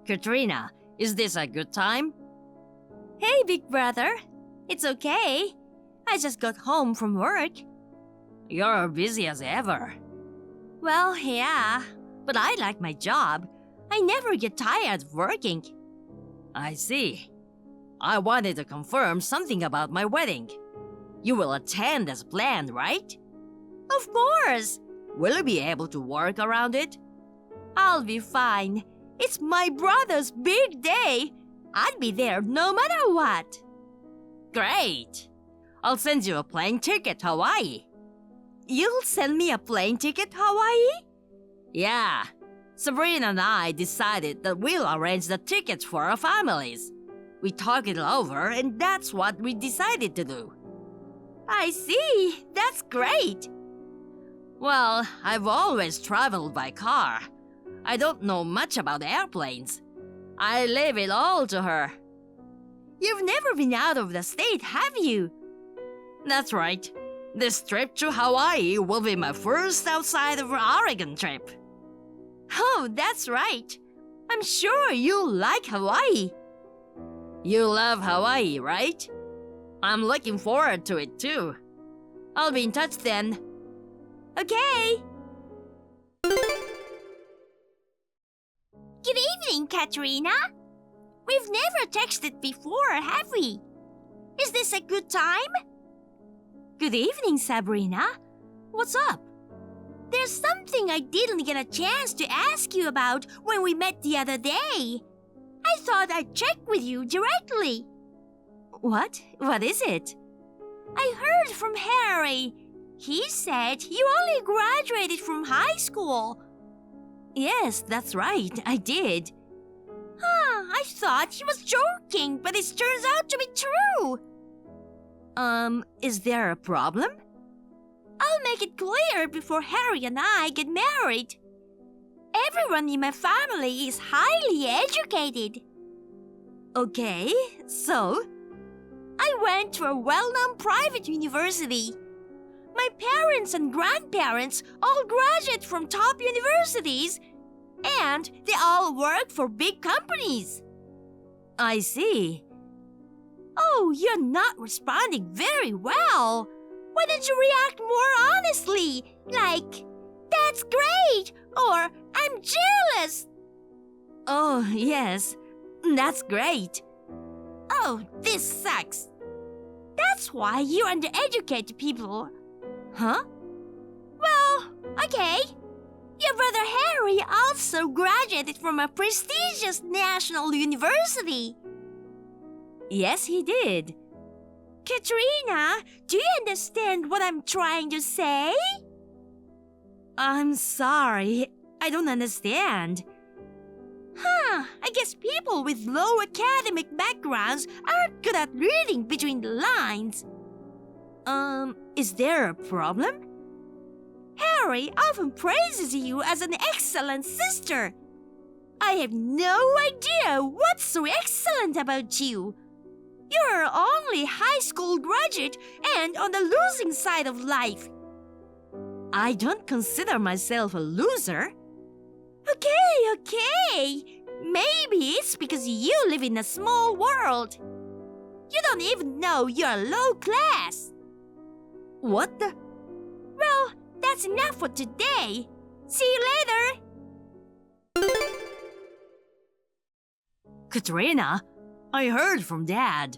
Katrina, is this a good time? Hey, big brother. It's okay. I just got home from work. You're busy as ever. Well, yeah, but I like my job. I never get tired of working. I see. I wanted to confirm something about my wedding. You will attend as planned, right? Of course. Will you be able to work around it? I'll be fine. It's my brother's big day. I'd be there no matter what. Great! I'll send you a plane ticket to Hawaii. You'll send me a plane ticket to Hawaii? Yeah. Sabrina and I decided that we'll arrange the tickets for our families. We talked it over and that's what we decided to do. I see. That's great. Well, I've always traveled by car. I don't know much about airplanes. I leave it all to her. You've never been out of the state, have you? That's right. This trip to Hawaii will be my first outside of Oregon trip. Oh, that's right. I'm sure you'll like Hawaii. You love Hawaii, right? I'm looking forward to it too. I'll be in touch then. Okay. Good evening, Katrina. We've never texted before, have we? Is this a good time? Good evening, Sabrina. What's up? There's something I didn't get a chance to ask you about when we met the other day. I thought I'd check with you directly. What? What is it? I heard from Harry. He said you only graduated from high school. Yes, that's right. I did. I thought he was joking, but it turns out to be true. Is there a problem? I'll make it clear before Harry and I get married. Everyone in my family is highly educated. Okay, so? I went to a well-known private university. My parents and grandparents all graduate from top universities, and they all work for big companies. I see. Oh, you're not responding very well. Why don't you react more honestly? Like, that's great, or I'm jealous. Oh, yes, that's great. Oh, this sucks. That's why you undereducate people. Huh? Well, okay. Your brother Harry also graduated from a prestigious national university. Yes, he did. Katrina, do you understand what I'm trying to say? I'm sorry, I don't understand. I guess people with low academic backgrounds aren't good at reading between the lines. Is there a problem? Harry often praises you as an excellent sister. I have no idea what's so excellent about you. You're only high school graduate and on the losing side of life. I don't consider myself a loser. Okay. Maybe it's because you live in a small world. You don't even know you're low class. What the? Well, that's enough for today. See you later. Katrina, I heard from Dad.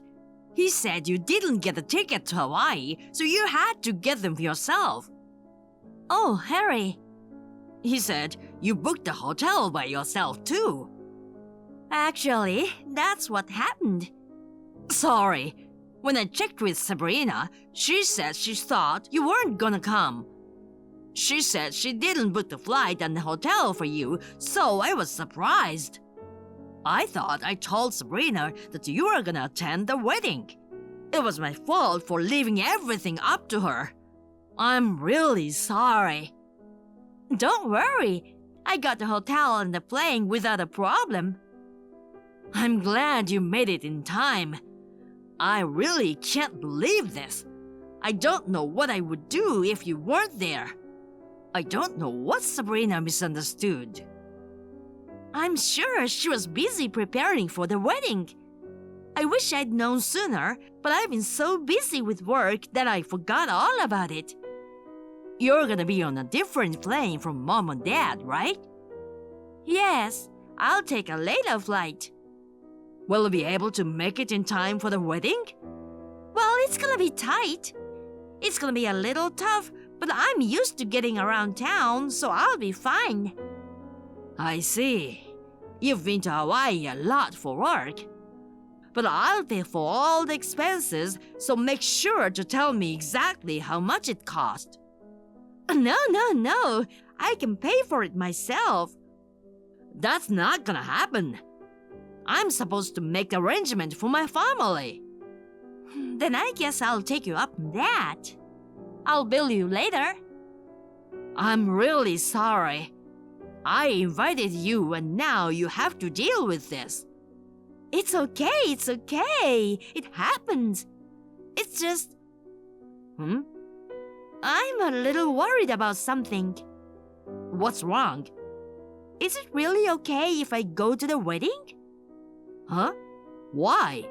He said you didn't get a ticket to Hawaii, so you had to get them yourself. Oh, Harry. He said you booked the hotel by yourself too. Actually, that's what happened. Sorry. When I checked with Sabrina, she said she thought you weren't gonna come. She said she didn't book the flight and the hotel for you, so I was surprised. I thought I told Sabrina that you were gonna attend the wedding. It was my fault for leaving everything up to her. I'm really sorry. Don't worry. I got the hotel and the plane without a problem. I'm glad you made it in time. I really can't believe this. I don't know what I would do if you weren't there. I don't know what Sabrina misunderstood. I'm sure she was busy preparing for the wedding. I wish I'd known sooner, but I've been so busy with work that I forgot all about it. You're gonna be on a different plane from Mom and Dad, right? Yes, I'll take a later flight. Will you be able to make it in time for the wedding? Well, it's gonna be tight. It's gonna be a little tough, but I'm used to getting around town, so I'll be fine. I see. You've been to Hawaii a lot for work. But I'll pay for all the expenses, so make sure to tell me exactly how much it cost. No. I can pay for it myself. That's not gonna happen. I'm supposed to make arrangement for my family. Then I guess I'll take you up on that. I'll bill you later. I'm really sorry. I invited you and now you have to deal with this. It's okay. It happens. It's just... I'm a little worried about something. What's wrong? Is it really okay if I go to the wedding? Huh? Why?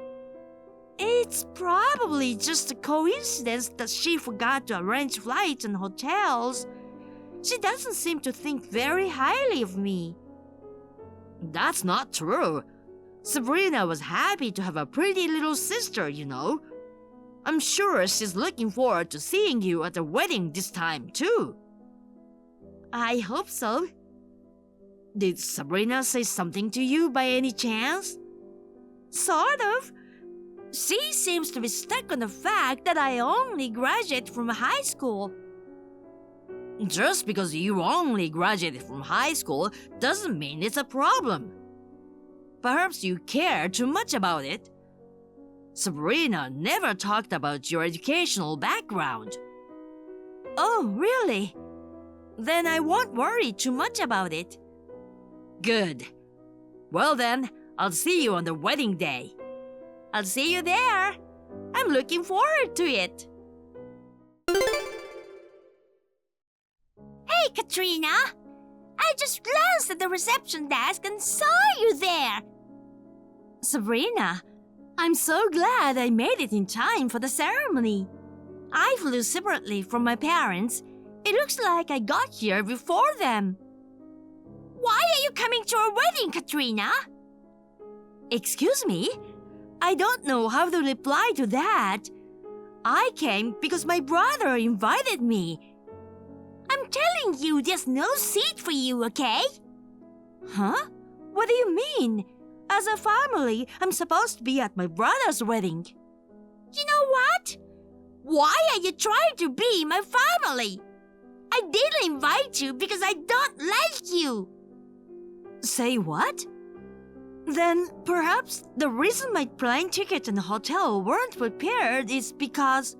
It's probably just a coincidence that she forgot to arrange flights and hotels. She doesn't seem to think very highly of me. That's not true. Sabrina was happy to have a pretty little sister, you know. I'm sure she's looking forward to seeing you at the wedding this time, too. I hope so. Did Sabrina say something to you by any chance? Sort of. She seems to be stuck on the fact that I only graduated from high school. Just because you only graduated from high school doesn't mean it's a problem. Perhaps you care too much about it. Sabrina never talked about your educational background. Oh, really? Then I won't worry too much about it. Good. Well then, I'll see you on the wedding day. I'll see you there. I'm looking forward to it. Hey, Katrina! I just glanced at the reception desk and saw you there. Sabrina, I'm so glad I made it in time for the ceremony. I flew separately from my parents. It looks like I got here before them. Why are you coming to our wedding, Katrina? Excuse me? I don't know how to reply to that. I came because my brother invited me. I'm telling you, there's no seat for you, okay? Huh? What do you mean? As a family, I'm supposed to be at my brother's wedding. You know what? Why are you trying to be my family? I didn't invite you because I don't like you. Say what? Then perhaps the reason my plane ticket and hotel weren't prepared is because...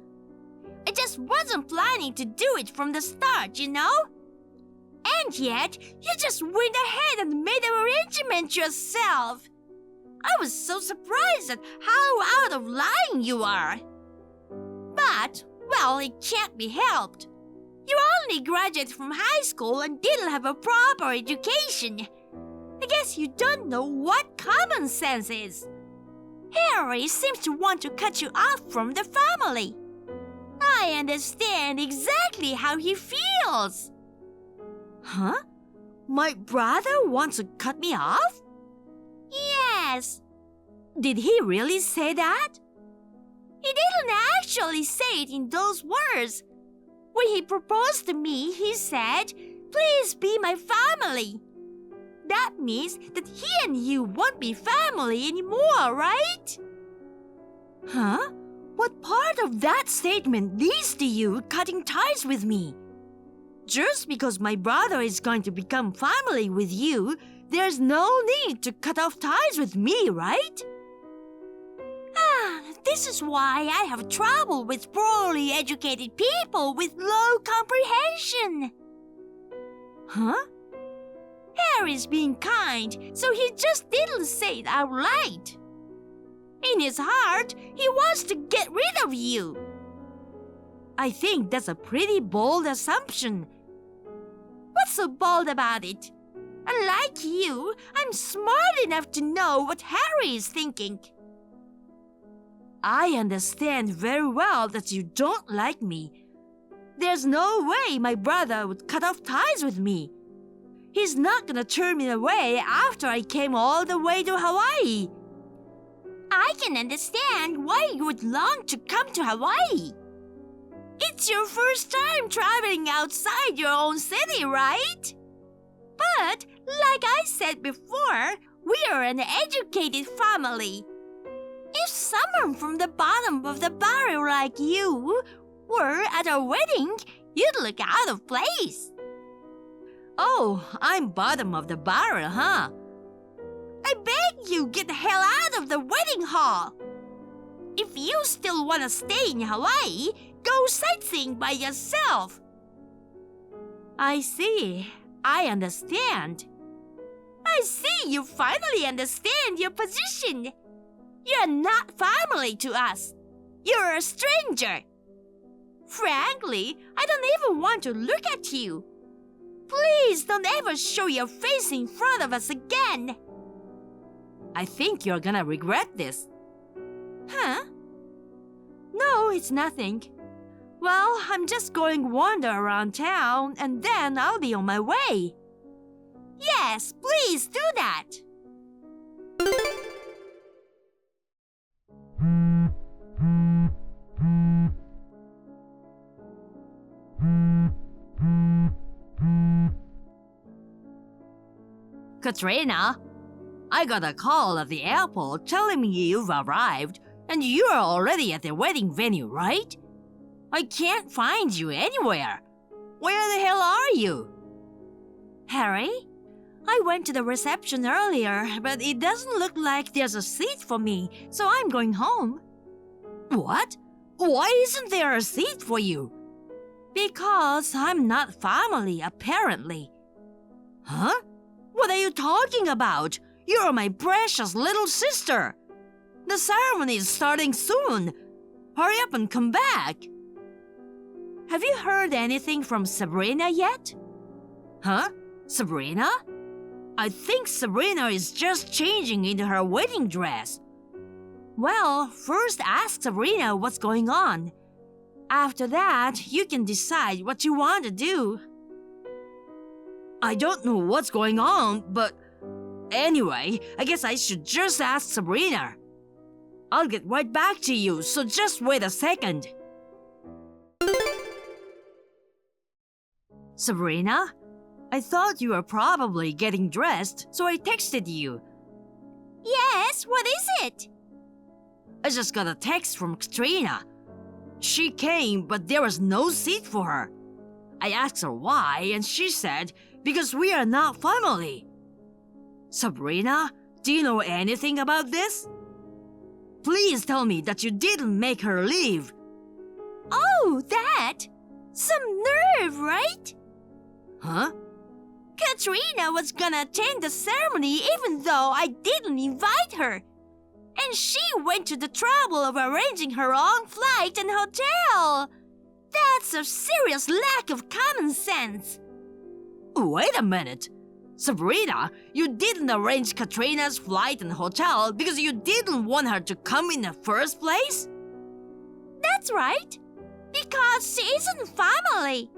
I just wasn't planning to do it from the start, you know? And yet, you just went ahead and made an arrangement yourself. I was so surprised at how out of line you are. But, well, it can't be helped. You only graduated from high school and didn't have a proper education. I guess you don't know what common sense is. Harry seems to want to cut you off from the family. I understand exactly how he feels. Huh? My brother wants to cut me off? Yes. Did he really say that? He didn't actually say it in those words. When he proposed to me, he said, "Please be my family." That means that he and you won't be family anymore, right? Huh? What part of that statement leads to you cutting ties with me? Just because my brother is going to become family with you, there's no need to cut off ties with me, right? This is why I have trouble with poorly educated people with low comprehension. Huh? Harry's being kind, so he just didn't say it out loud. In his heart, he wants to get rid of you. I think that's a pretty bold assumption. What's so bold about it? Unlike you, I'm smart enough to know what Harry is thinking. I understand very well that you don't like me. There's no way my brother would cut off ties with me. He's not gonna turn me away after I came all the way to Hawaii. I can understand why you would long to come to Hawaii. It's your first time traveling outside your own city, right? But, like I said before, we are an educated family. If someone from the bottom of the barrel like you were at our wedding, you'd look out of place. Oh, I'm bottom of the barrel, huh? I beg you, get the hell out of the wedding hall. If you still want to stay in Hawaii, go sightseeing by yourself. I see. I understand. I see you finally understand your position. You're not family to us. You're a stranger. Frankly, I don't even want to look at you. Please don't ever show your face in front of us again. I think you're gonna regret this. Huh? No, it's nothing. Well, I'm just going wander around town and then I'll be on my way. Yes, please do that. Katrina, I got a call at the airport telling me you've arrived and you're already at the wedding venue, right? I can't find you anywhere. Where the hell are you? Harry, I went to the reception earlier, but it doesn't look like there's a seat for me, so I'm going home. What? Why isn't there a seat for you? Because I'm not family, apparently. Huh? What are you talking about? You're my precious little sister. The ceremony is starting soon. Hurry up and come back. Have you heard anything from Sabrina yet? Huh? Sabrina? I think Sabrina is just changing into her wedding dress. Well, first ask Sabrina what's going on. After that, you can decide what you want to do. I don't know what's going on, but anyway, I guess I should just ask Sabrina. I'll get right back to you, so just wait a second. Sabrina, I thought you were probably getting dressed, so I texted you. Yes, what is it? I just got a text from Katrina. She came, but there was no seat for her. I asked her why, and she said, because we are not family. Sabrina, do you know anything about this? Please tell me that you didn't make her leave. Oh, that? Some nerve, right? Huh? Katrina was gonna attend the ceremony even though I didn't invite her. And she went to the trouble of arranging her own flight and hotel. That's a serious lack of common sense. Wait a minute. Sabrina, you didn't arrange Katrina's flight and hotel because you didn't want her to come in the first place? That's right. Because she isn't family.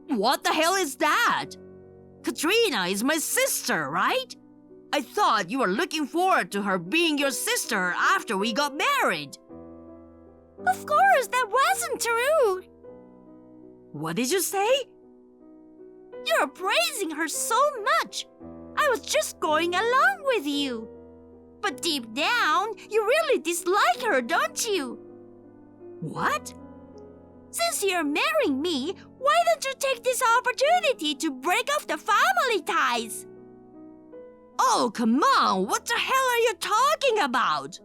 What the hell is that? Katrina is my sister, right? I thought you were looking forward to her being your sister after we got married. Of course, that wasn't true. What did you say? You're praising her so much. I was just going along with you. But deep down, you really dislike her, don't you? What? Since you're marrying me, why don't you take this opportunity to break off the family ties? Oh, come on! What the hell are you talking about?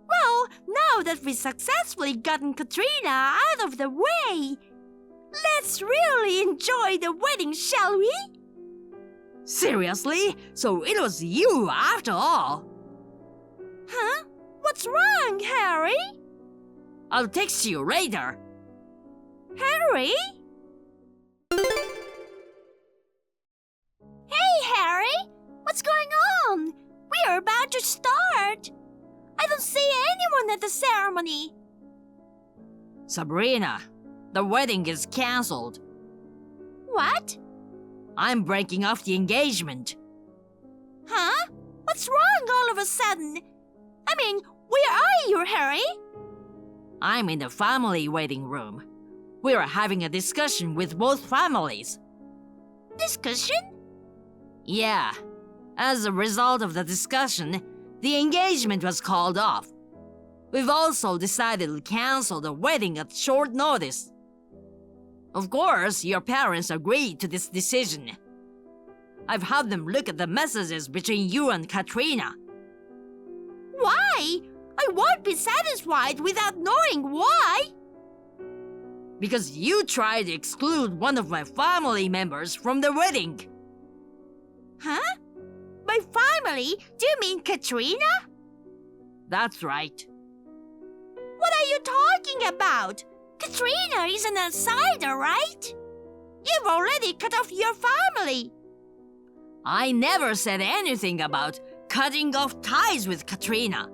Well, now that we've successfully gotten Katrina out of the way, let's really enjoy the wedding, shall we? Seriously? So it was you after all? Huh? What's wrong, Harry? I'll text you later. Harry? Hey, Harry! What's to start. I don't see anyone at the ceremony. Sabrina, the wedding is cancelled. What? I'm breaking off the engagement. Huh? What's wrong all of a sudden? I mean, where are you, Harry? I'm in the family waiting room. We are having a discussion with both families. Discussion? Yeah. As a result of the discussion, the engagement was called off. We've also decided to cancel the wedding at short notice. Of course, your parents agreed to this decision. I've had them look at the messages between you and Katrina. Why? I won't be satisfied without knowing why. Because you tried to exclude one of my family members from the wedding. Huh? My family? Do you mean Katrina? That's right. What are you talking about? Katrina is an outsider, right? You've already cut off your family. I never said anything about cutting off ties with Katrina.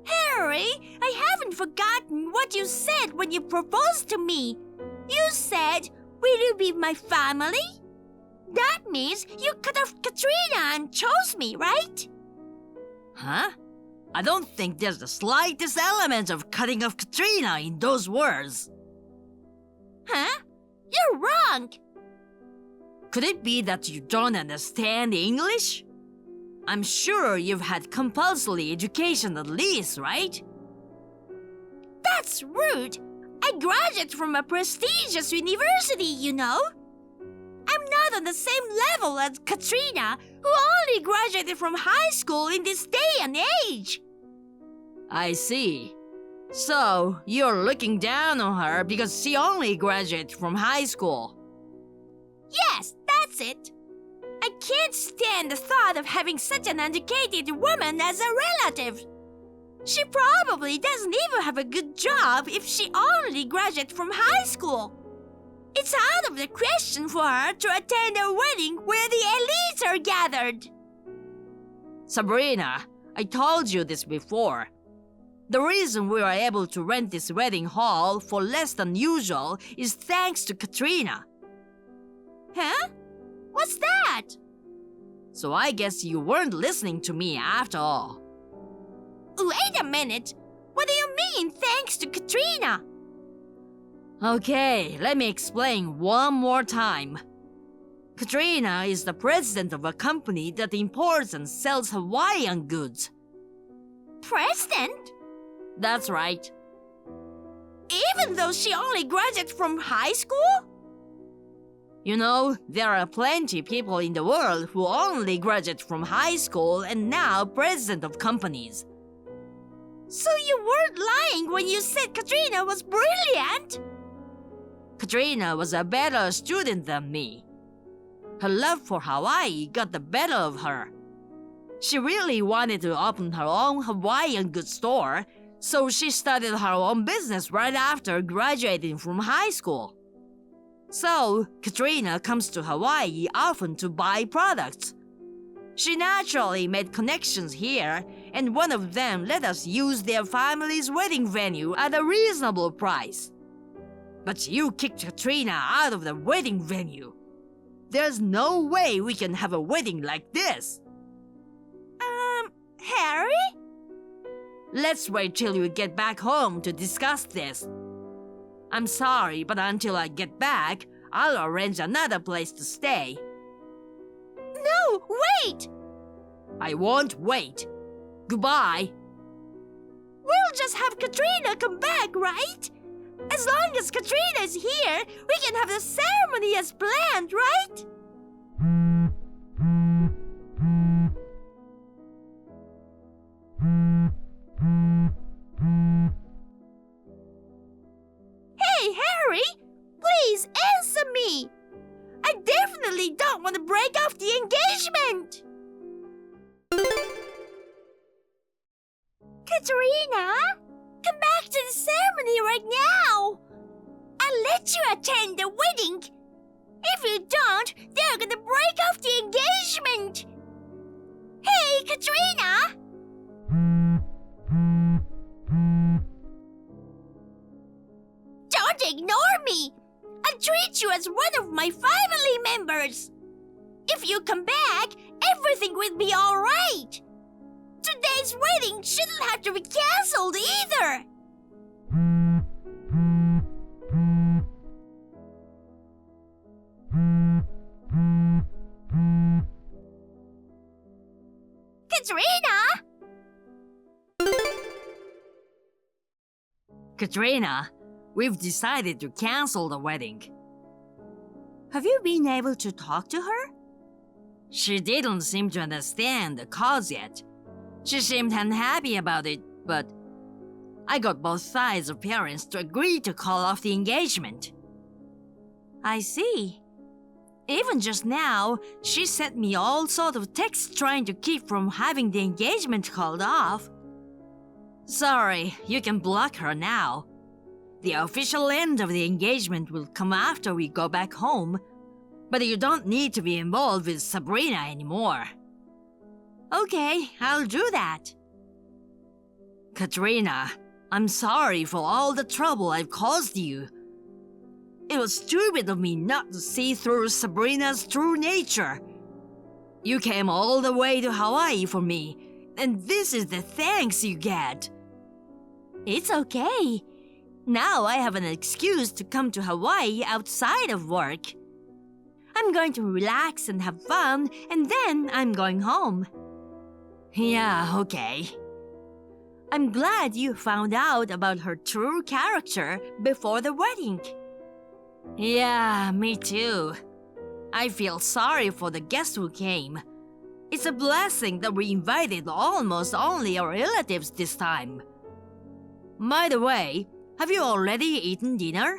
Harry, I haven't forgotten what you said when you proposed to me. You said, "Will you be my family?" That means you cut off Katrina and chose me, right? Huh? I don't think there's the slightest element of cutting off Katrina in those words. Huh? You're wrong. Could it be that you don't understand English? I'm sure you've had compulsory education at least, right? That's rude. I graduated from a prestigious university, you know. I'm not on the same level as Katrina, who only graduated from high school in this day and age. I see. So, you're looking down on her because she only graduated from high school. Yes, that's it. I can't stand the thought of having such an educated woman as a relative. She probably doesn't even have a good job if she only graduated from high school. It's out of the question for her to attend a wedding where the elites are gathered. Sabrina, I told you this before. The reason we are able to rent this wedding hall for less than usual is thanks to Katrina. Huh? What's that? So I guess you weren't listening to me after all. Wait a minute. What do you mean, thanks to Katrina? Okay, let me explain one more time. Katrina is the president of a company that imports and sells Hawaiian goods. President? That's right. Even though she only graduated from high school? You know, there are plenty people in the world who only graduate from high school and now president of companies. So you weren't lying when you said Katrina was brilliant? Katrina was a better student than me. Her love for Hawaii got the better of her. She really wanted to open her own Hawaiian goods store, so she started her own business right after graduating from high school. So, Katrina comes to Hawaii often to buy products. She naturally made connections here, and one of them let us use their family's wedding venue at a reasonable price. But you kicked Katrina out of the wedding venue. There's no way we can have a wedding like this. Harry? Let's wait till you get back home to discuss this. I'm sorry, but until I get back, I'll arrange another place to stay. No, wait! I won't wait. Goodbye. We'll just have Katrina come back, right? As long as Katrina is here, we can have the ceremony as planned, right? Hey, Harry! Please answer me! I definitely don't want to break off the engagement! Katrina! Come back to the ceremony right now! I'll let you attend the wedding! If you don't, they're gonna break off the engagement! Hey, Katrina! Katrina! Don't ignore me! I'll treat you as one of my family members! If you come back, everything will be alright! Today's wedding shouldn't have to be cancelled either! Katrina! Katrina, we've decided to cancel the wedding. Have you been able to talk to her? She didn't seem to understand the cause yet. She seemed unhappy about it, but I got both sides of parents to agree to call off the engagement. I see. Even just now, she sent me all sort of texts trying to keep from having the engagement called off. Sorry, you can block her now. The official end of the engagement will come after we go back home, but you don't need to be involved with Sabrina anymore. Okay, I'll do that. Katrina, I'm sorry for all the trouble I've caused you. It was stupid of me not to see through Sabrina's true nature. You came all the way to Hawaii for me, and this is the thanks you get. It's okay. Now I have an excuse to come to Hawaii outside of work. I'm going to relax and have fun, and then I'm going home. Yeah, okay. I'm glad you found out about her true character before the wedding. Yeah, me too. I feel sorry for the guests who came. It's a blessing that we invited almost only our relatives this time. By the way, have you already eaten dinner?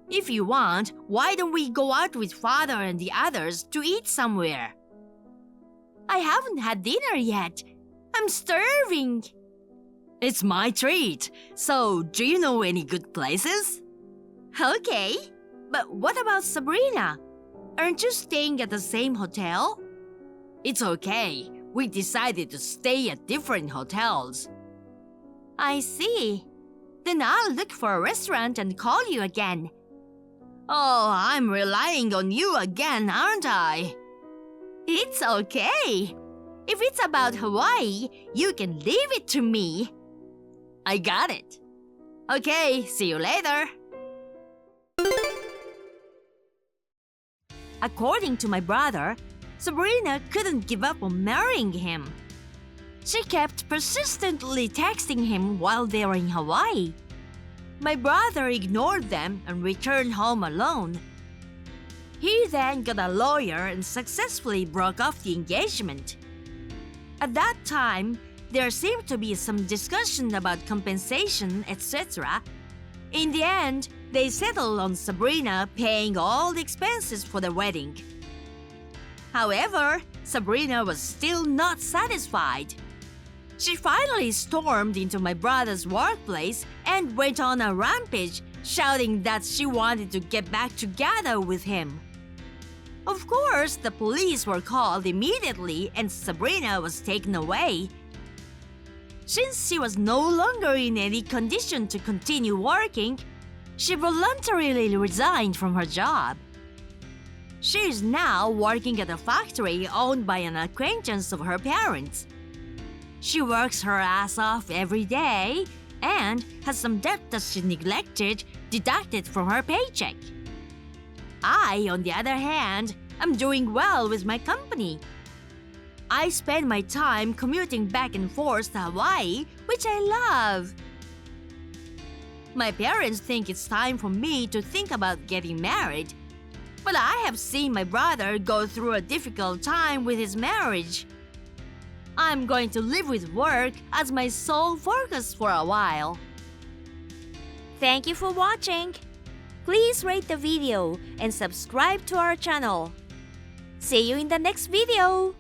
If you want, why don't we go out with Father and the others to eat somewhere? I haven't had dinner yet. I'm starving. It's my treat. So, do you know any good places? Okay, but what about Sabrina? Aren't you staying at the same hotel? It's okay. We decided to stay at different hotels. I see. Then I'll look for a restaurant and call you again. Oh, I'm relying on you again, aren't I? It's okay. If it's about Hawaii, you can leave it to me. I got it. Okay, see you later. According to my brother, Sabrina couldn't give up on marrying him. She kept persistently texting him while they were in Hawaii. My brother ignored them and returned home alone. He then got a lawyer and successfully broke off the engagement. At that time, there seemed to be some discussion about compensation, etc. In the end, they settled on Sabrina paying all the expenses for the wedding. However, Sabrina was still not satisfied. She finally stormed into my brother's workplace and went on a rampage, shouting that she wanted to get back together with him. Of course, the police were called immediately and Sabrina was taken away. Since she was no longer in any condition to continue working, she voluntarily resigned from her job. She is now working at a factory owned by an acquaintance of her parents. She works her ass off every day and has some debt that she neglected deducted from her paycheck. I, on the other hand, am doing well with my company. I spend my time commuting back and forth to Hawaii, which I love. My parents think it's time for me to think about getting married, but I have seen my brother go through a difficult time with his marriage. I'm going to live with work as my sole focus for a while. Thank you for watching. Please rate the video and subscribe to our channel. See you in the next video.